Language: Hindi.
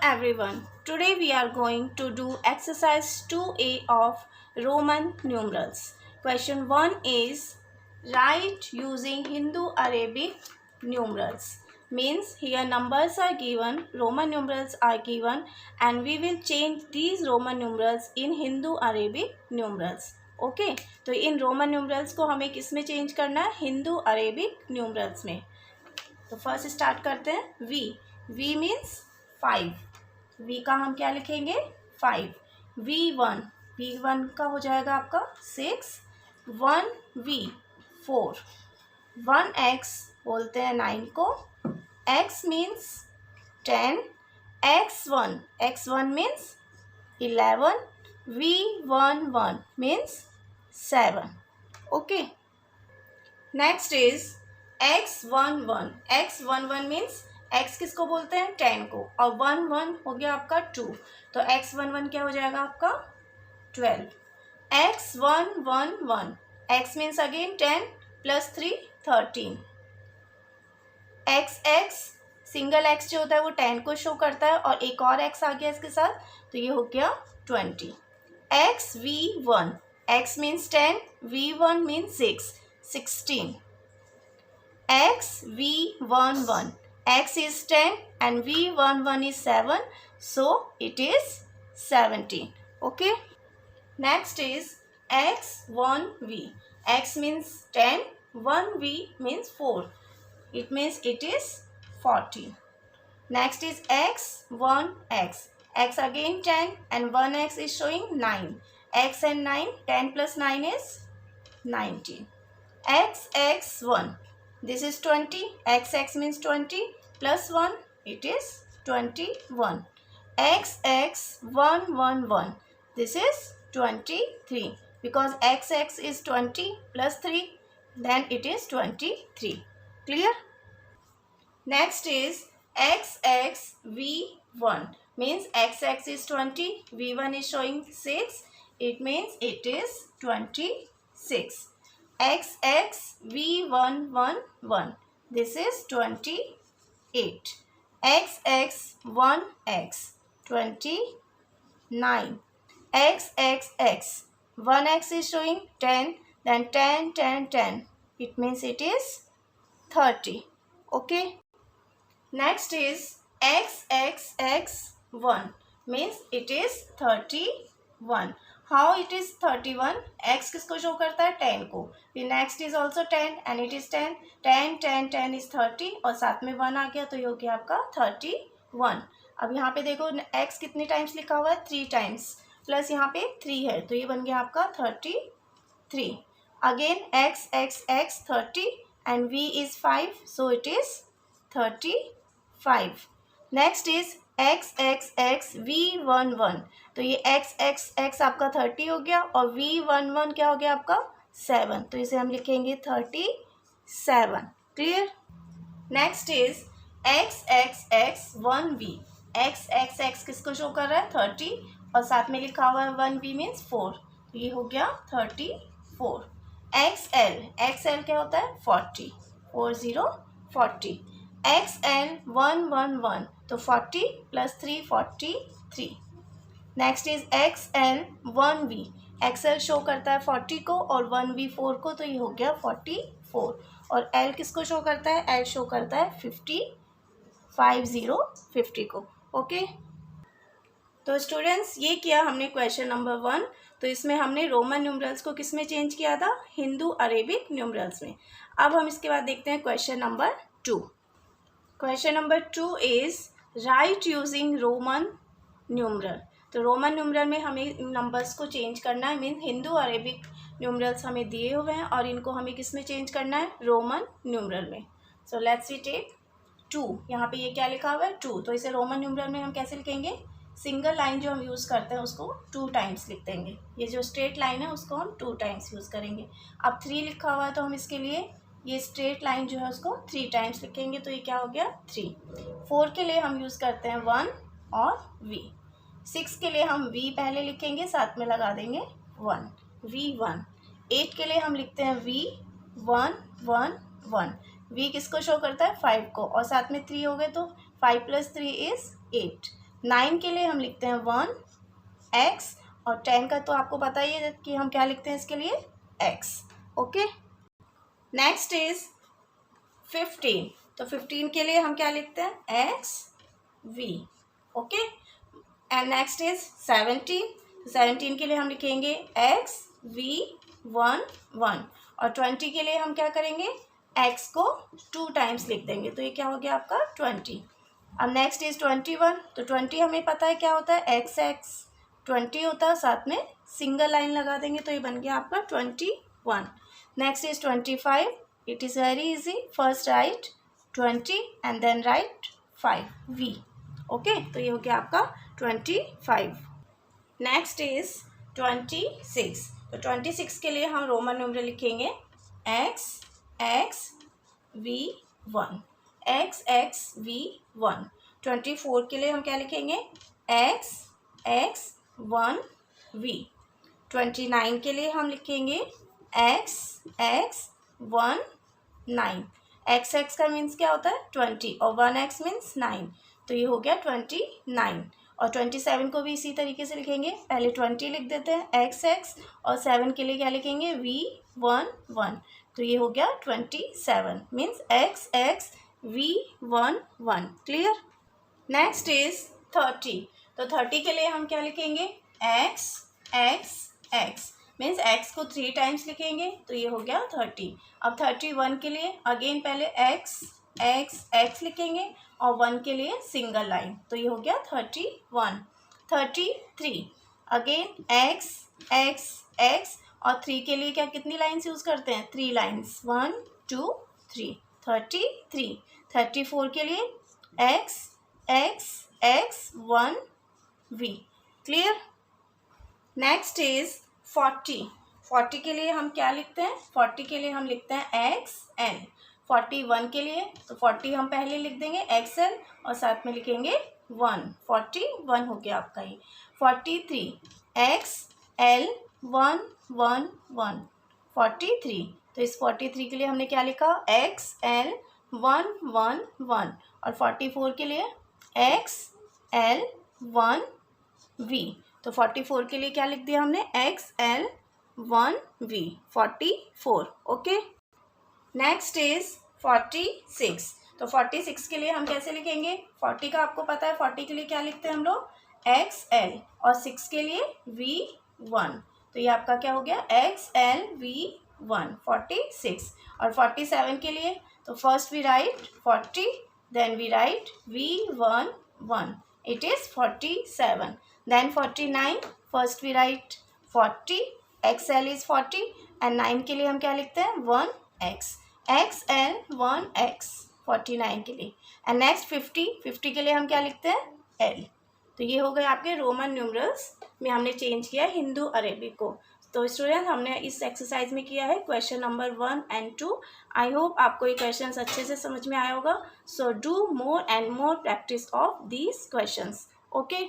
everyone. Today we are going to do exercise 2A of Roman numerals. Question 1 is write using Hindu-Arabic numerals. Means here numbers are given, Roman numerals are given and we will change these Roman numerals in Hindu-Arabic numerals. Okay तो इन रोमन न्यूमरल्स को हमें किस में चेंज करना है? हिंदू अरेबिक न्यूमरल्स में. तो फर्स्ट स्टार्ट करते हैं. We means 5. वी का हम क्या लिखेंगे? 5. V1 का हो जाएगा आपका 6. 1V 4. 1x बोलते हैं 9 को. x means 10. x1 means 11. V11 means 7. Okay. Next is x11 means x किसको बोलते हैं? 10 को. और 1 हो गया आपका 2. तो x11 क्या हो जाएगा आपका? 12. x111 x means again 10 plus 3 13. x single x जो होता है वो 10 को शो करता है और एक और x आ गया इसके साथ तो ये हो गया 20. xv1 x means 10. v1 means 6 16. xv11 x is 10 and v11 is 7, so it is 17. Okay. Next is x1v. x means 10. 1v means 4. It means it is 40. Next is x1x. x again 10 and 1x is showing 9. x and 9, 10 plus 9 is 19. xx1. This is 20. xx means 20 plus 1. It is 21. xx111. This is 23. Because xx is 20 plus 3. Then it is 23. Clear? Next is xxv1. Means xx is 20. v1 is showing 6. It means it is 26. xxv111. This is 28. xx1x 29. xxx 1x is showing 10. Then 10 10 10. It means it is 30. Okay. Next is xxx1 means it is 31. How it is 31? x किसको शो करता है? 10 को. फिर next is also 10 and it is 10. 10 10 10 is 30 और साथ में 1 आ गया तो ये हो गया आपका 31. अब यहाँ पे देखो x कितने टाइम्स लिखा हुआ है? 3 टाइम्स प्लस यहाँ पे 3 है तो ये बन गया आपका 33. Again x 30 and v is 5 so it is 35. Next is x v11. तो ये x आपका 30 हो गया और v11 क्या हो गया आपका? 7. तो इसे हम लिखेंगे 37. Clear? Next is xx1v. x किसको शो कर रहा है? 30 और साथ में लिखा हुआ है 1v मीन्स 4. तो ये हो गया 34. xl क्या होता है? 40. 40. xl111 तो 40 plus 3 43. Next is xl1v. xl show करता है 40 को और 1v 4 को तो ये हो गया 44. और l किसको शो करता है? l शो करता है 50 को. ओके. तो स्टूडेंट्स ये किया हमने क्वेश्चन नंबर 1. तो इसमें हमने रोमन न्यूमरल्स को किस में चेंज किया था? हिंदू अरेबिक न्यूमरल्स में. अब हम इसके बाद देखते हैं question number 2. Question number 2 is right using Roman numeral. तो रोमन न्यूमरल में हमें नंबर्स को चेंज करना है. मीन्स हिंदू अरेबिक न्यूमरल्स हमें दिए हुए हैं और इनको हमें किस में चेंज करना है? रोमन न्यूमरल में. So let's we take 2. यहाँ पे ये क्या लिखा हुआ है? 2. तो इसे रोमन न्यूमरल में हम कैसे लिखेंगे? सिंगल लाइन जो हम यूज़ करते हैं उसको 2 टाइम्स लिख देंगे. ये जो स्ट्रेट लाइन है उसको हम 2 टाइम्स यूज़ करेंगे. अब 3 लिखा हुआ है तो हम इसके लिए ये स्ट्रेट लाइन जो है उसको 3 टाइम्स लिखेंगे तो ये क्या हो गया? 3. 4 के लिए हम यूज़ करते हैं 1 और v. 6 के लिए हम v पहले लिखेंगे साथ में लगा देंगे 1 v1. 8 के लिए हम लिखते हैं v1 v किसको शो करता है? 5 को और साथ में 3 हो गए तो 5 + 3 इज़ 8. 9 के लिए हम लिखते हैं 1 x, और 10 का तो आपको पता ही है कि हम क्या लिखते हैं इसके लिए x। Okay, next is 15। तो 15 के लिए हम क्या लिखते हैं x v। Okay, and next is 17। 17 के लिए हम लिखेंगे x v 1 1, और 20 के लिए हम क्या करेंगे x को 2 टाइम्स लिख देंगे, तो ये क्या हो गया आपका 20। अब नेक्स्ट इज 21। तो 20 हमें पता है क्या होता है x x 20 होता है, साथ में सिंगल लाइन लगा देंगे, तो ये बन गया आपका 21। Next is 25। It is very easy, first write 20 and then write 5 v। Okay, तो ये हो गया आपका 25। Next is 26। तो 26 के लिए हम रोमन न्यूमरल लिखेंगे x x v 1, x x v 1। 24 के लिए हम क्या लिखेंगे x x 1 v। 29 के लिए हम लिखेंगे x x 1 9। x x का मीन्स क्या होता है 20, और 1x मीन्स 9, तो ये हो गया 29। और 27 को भी इसी तरीके से लिखेंगे, पहले 20 लिख देते हैं x x, और 7 के लिए क्या लिखेंगे v 1 1, तो ये हो गया 27 means x x v 1 1। Clear. Next is 30। तो 30 के लिए हम क्या लिखेंगे x x x means x को 3 टाइम्स लिखेंगे, तो ये हो गया 30। अब 31 के लिए अगेन पहले x x x लिखेंगे, और 1 के लिए सिंगल लाइन, तो ये हो गया 31। 33 अगेन x x x, और 3 के लिए क्या कितनी लाइन्स यूज़ करते हैं 3 लाइन्स, 1 2 3, 33। 34 के लिए x x x 1 v। Clear. Next is 40। 40 के लिए हम क्या लिखते हैं 40 के लिए हम लिखते हैं x l। 41 के लिए तो 40 हम पहले लिख देंगे XL, और साथ में लिखेंगे 1, 41 हो गया आपका ये। 43 x l 1 1 1, 43। तो इस 43 के लिए हमने क्या लिखा x l 1 1 1, और 44 के लिए x l 1 v। तो 44 के लिए क्या लिख दिया हमने x l 1 v 44। Okay, next is 46। तो 46 के लिए हम कैसे लिखेंगे 40 का आपको पता है, 40 के लिए क्या लिखते हैं हम लोग x l, और 6 के लिए v 1, तो ये आपका क्या हो गया x l v 1 46। और 47 के लिए तो first we write 40, then we write v 1 1, it is 47। Then 49 first we write 40, x l is 40, and 9 के लिए हम क्या लिखते हैं 1x, x l 1x 49 के लिए। एंड नेक्स्ट 50 के लिए हम क्या लिखते हैं l। तो ये हो गए आपके रोमन न्यूमरल्स में हमने चेंज किया हिंदू अरेबिक को। तो स्टूडेंट हमने इस एक्सरसाइज में किया है question number 1 and 2। I hope आपको ये क्वेश्चन अच्छे से समझ में आया होगा। So do more and more practice of these questions. Okay.